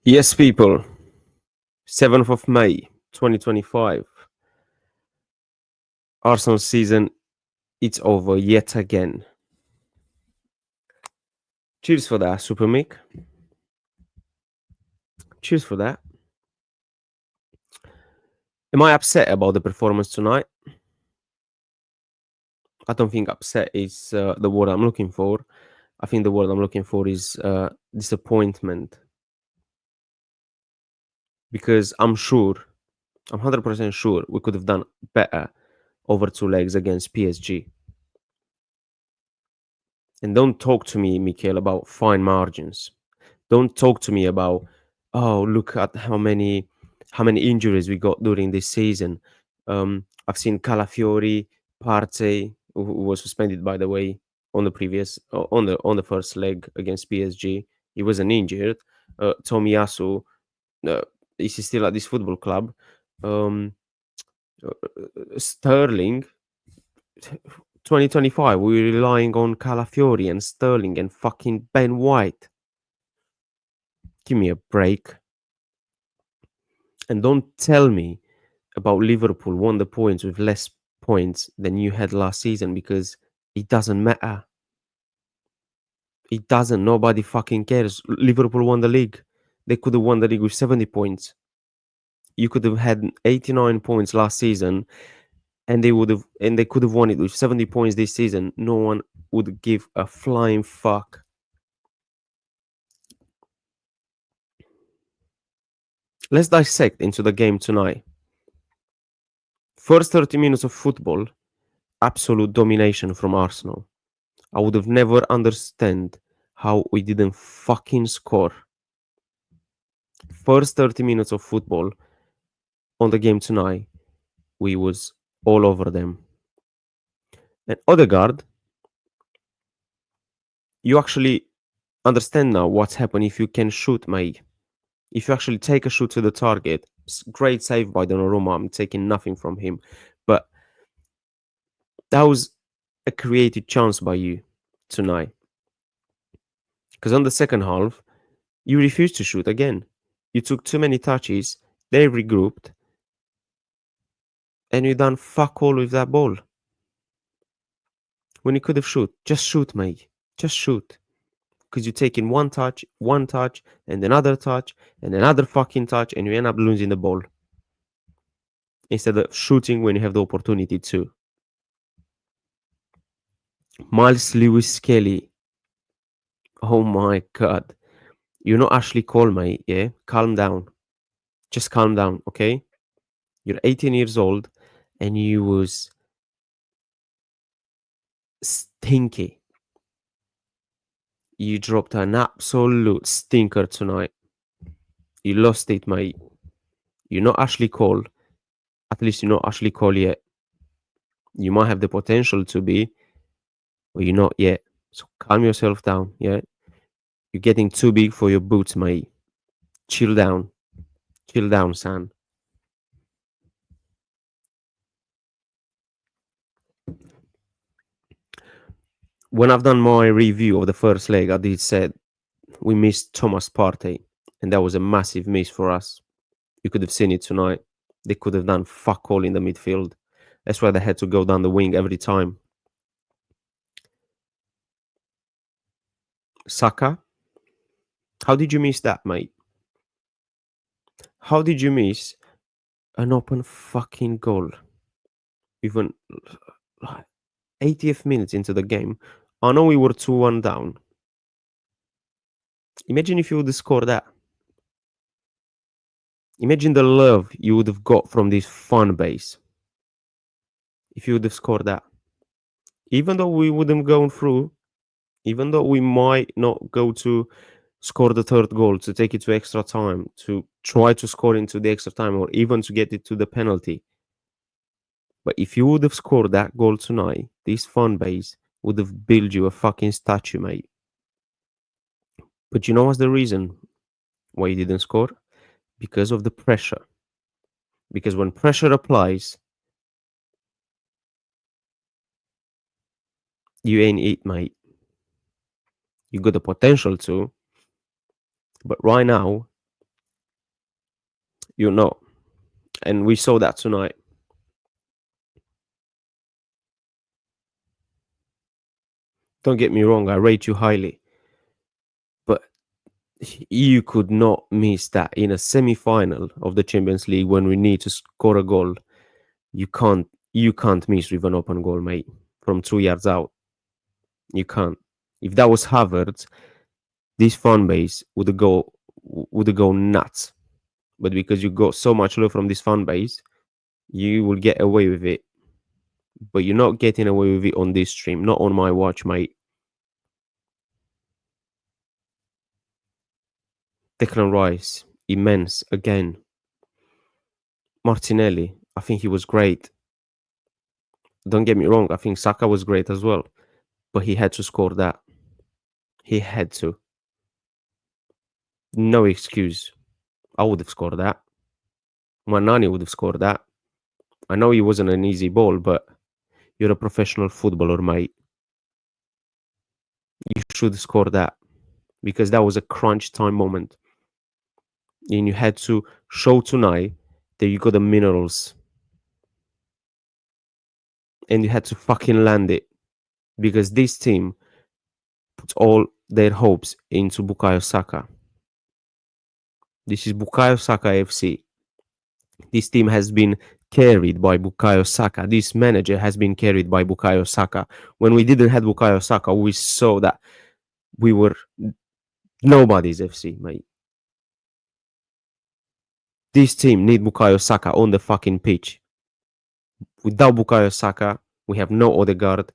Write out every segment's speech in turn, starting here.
Yes, people. 7th of May, 2025. Arsenal season, it's over yet again. Cheers for that, Super Mick. Cheers for that. Am I upset about the performance tonight? I don't think upset is the word I'm looking for. I think the word I'm looking for is disappointment. Because I'm 100% sure we could have done better over 2 legs against PSG. And don't talk to me, Mikel, about fine margins. Don't talk to me about, oh, look at how many injuries we got during this season. I've seen Calafiori, Partey, who was suspended, by the way, on the first leg against PSG. He wasn't injured. Tomiyasu, uh, is he still at this football club? Sterling, 2025, we're relying on Calafiori and Sterling and fucking Ben White. Give me a break. And don't tell me about Liverpool won the points with less points than you had last season, because it doesn't matter. It doesn't. Nobody fucking cares. Liverpool won the league. They could have won the league with 70 points. You could have had 89 points last season, and they could have won it with 70 points this season. No one would give a flying fuck. Let's dissect into the game tonight. First 30 minutes of football, absolute domination from Arsenal. I would have never understand how we didn't fucking score. First 30 minutes of football on the game tonight, we was all over them. And Odegaard, you actually understand now what's happened if you can shoot, mate. If you actually take a shoot to the target, great save by Donnarumma. I'm taking nothing from him. But that was a created chance by you tonight. Because on the second half, you refused to shoot again. You took too many touches, they regrouped, and you done fuck all with that ball. When you could have just shoot, mate. Just shoot. Because you're taking one touch, and another touch, and another fucking touch, and you end up losing the ball. Instead of shooting when you have the opportunity to. Miles Lewis Kelly. Oh my god. You're not Ashley Cole, mate, yeah? Calm down. Just calm down, okay? You're 18 years old, and you was stinky. You dropped an absolute stinker tonight. You lost it, mate. You're not Ashley Cole. At least you're not Ashley Cole yet. You might have the potential to be, but you're not yet. So calm yourself down, yeah? You're getting too big for your boots, mate. Chill down. Chill down, son. When I've done my review of the first leg, I did said we missed Thomas Partey, and that was a massive miss for us. You could have seen it tonight. They could have done fuck all in the midfield. That's why they had to go down the wing every time. Saka, how did you miss that, mate? How did you miss an open fucking goal? Even 80th minutes into the game. I know we were 2-1 down. Imagine if you would have scored that. Imagine the love you would have got from this fan base if you would have scored that. Even though we wouldn't go through, even though we might not go to score the third goal, to take it to extra time, to try to score into the extra time, or even to get it to the penalty. But if you would have scored that goal tonight, this fan base would have built you a fucking statue, mate. But you know what's the reason why you didn't score? Because of the pressure. Because when pressure applies, you ain't it, mate. You got the potential to, but right now, you're not. And we saw that tonight. Don't get me wrong, I rate you highly. But you could not miss that in a semi-final of the Champions League when we need to score a goal. You can't miss with an open goal, mate, from 2 yards out. You can't. If that was Havertz, this fan base would go nuts. But because you got so much love from this fan base, you will get away with it. But you're not getting away with it on this stream, not on my watch, mate. Declan Rice, immense again. Martinelli, I think he was great. Don't get me wrong, I think Saka was great as well. But he had to score that. He had to. No excuse. I would have scored that. Manani would have scored that. I know it wasn't an easy ball, but you're a professional footballer, mate. You should score that because that was a crunch time moment. And you had to show tonight that you got the minerals. And you had to fucking land it because this team puts all their hopes into Bukayo Saka. This is Bukayo Saka FC. This team has been carried by Bukayo Saka. This manager has been carried by Bukayo Saka. When we didn't have Bukayo Saka, we saw that we were nobody's FC, mate. This team need Bukayo Saka on the fucking pitch. Without Bukayo Saka, we have no Odegaard,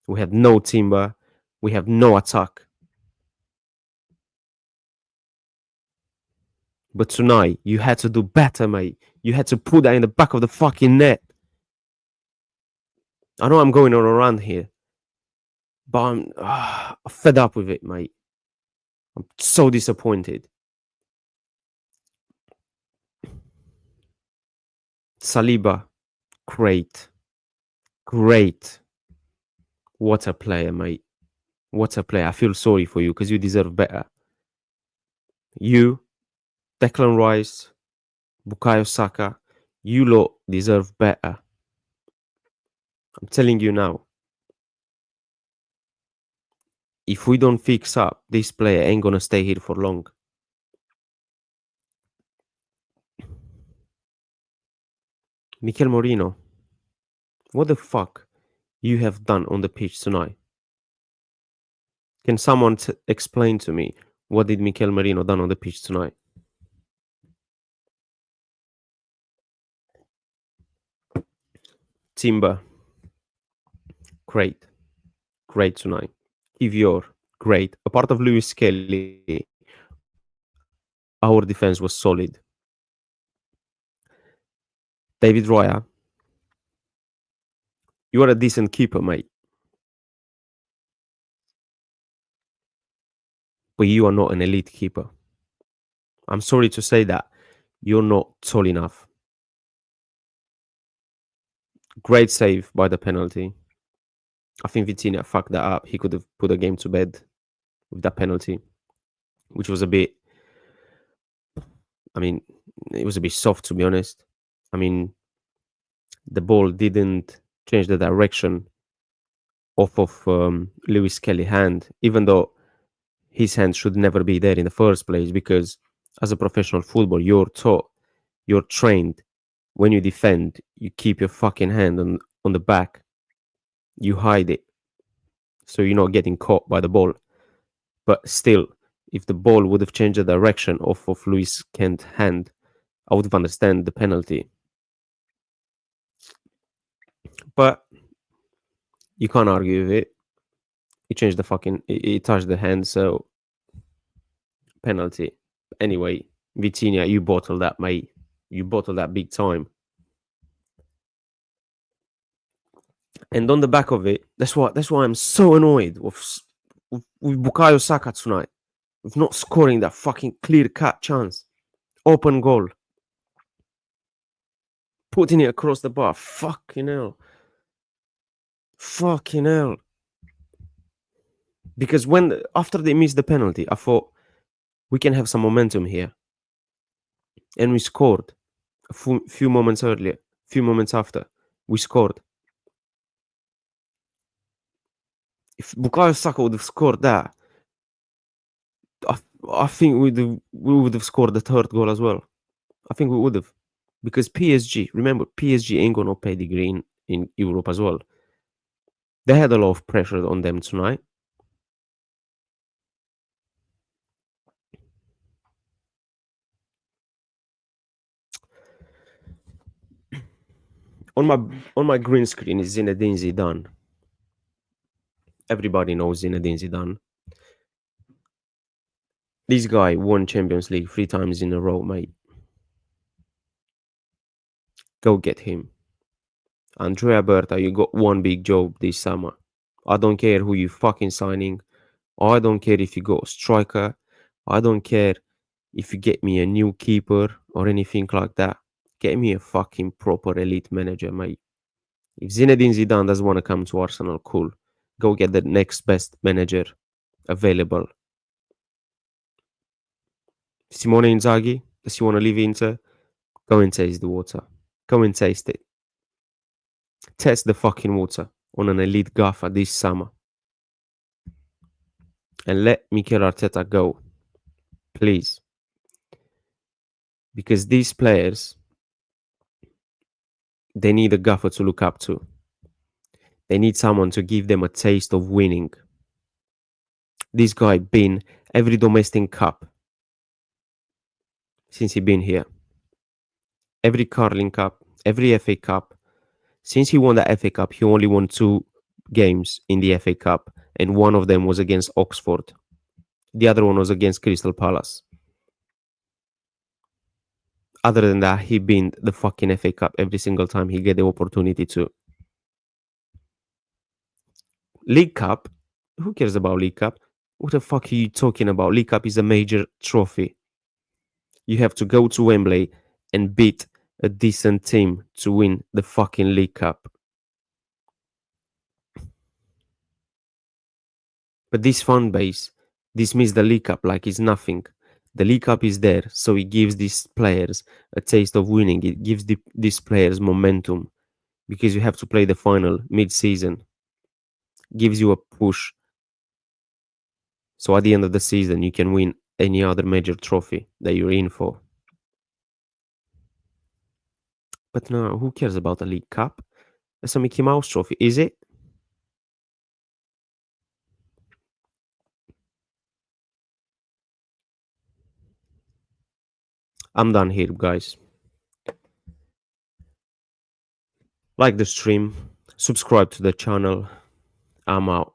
we have no Timber, we have no attack. But tonight, you had to do better, mate. You had to put that in the back of the fucking net. I know I'm going on around here, but I'm fed up with it, mate. I'm so disappointed. Saliba, great. Great. What a player, mate. What a player. I feel sorry for you because you deserve better. You, Declan Rice, Bukayo Saka, you lot deserve better. I'm telling you now. If we don't fix up, this player ain't gonna stay here for long. Mikel Merino, what the fuck you have done on the pitch tonight? Can someone explain to me what did Mikel Merino done on the pitch tonight? Timber, great. Great tonight. Kivior, great. A part of Lewis Kelly, our defense was solid. David Raya, you are a decent keeper, mate. But you are not an elite keeper. I'm sorry to say that. You're not tall enough. Great save by the penalty. I think Vitinha fucked that up. He could have put the game to bed with that penalty, which was a bit. I mean, it was a bit soft to be honest. I mean, the ball didn't change the direction off of Lewis Kelly's hand, even though his hand should never be there in the first place. Because as a professional footballer, you're taught, you're trained. When you defend, you keep your fucking hand on the back. You hide it, so you're not getting caught by the ball. But still, if the ball would have changed the direction off of Luis Kent's hand, I would have understand the penalty. But you can't argue with it. He changed the fucking. He touched the hand, so penalty. Anyway, Vitinha, you bottled that, mate. You bottled that big time. And on the back of it, that's why I'm so annoyed with Bukayo Saka tonight. With not scoring that fucking clear cut chance. Open goal. Putting it across the bar. Fucking hell. Fucking hell. Because after they missed the penalty, I thought we can have some momentum here. And we scored a few moments earlier, few moments after. We scored. If Bukayo Saka would have scored that, I, I think we would have scored the third goal as well. I think we would have. Because PSG, remember, PSG ain't got no pedigree in Europe as well. They had a lot of pressure on them tonight. On my green screen is Zinedine Zidane. Everybody knows Zinedine Zidane. This guy won Champions League 3 times in a row, mate. Go get him. Andrea Berta, you got one big job this summer. I don't care who you fucking signing. I don't care if you got a striker. I don't care if you get me a new keeper or anything like that. Get me a fucking proper elite manager, mate. If Zinedine Zidane doesn't want to come to Arsenal, cool. Go get the next best manager available. Simone Inzaghi, does he want to leave Inter? Go and taste the water. Go and taste it. Test the fucking water on an elite gaffer this summer. And let Mikel Arteta go. Please. Because these players, they need a gaffer to look up to. They need someone to give them a taste of winning. This guy been every domestic cup since he been here. Every Carling Cup, every FA Cup. Since he won the FA Cup, he only won 2 games in the FA Cup, and one of them was against Oxford. The other one was against Crystal Palace. Other than that, he been the fucking FA Cup every single time he get the opportunity to. League Cup? Who cares about League Cup? What the fuck are you talking about? League Cup is a major trophy. You have to go to Wembley and beat a decent team to win the fucking League Cup. But this fan base dismiss the League Cup like it's nothing. The League Cup is there, so it gives these players a taste of winning. It gives these players momentum because you have to play the final mid-season. Gives you a push. So at the end of the season, you can win any other major trophy that you're in for. But no, who cares about the League Cup? It's a Mickey Mouse trophy, is it? I'm done here, guys. Like the stream, subscribe to the channel. I'm out.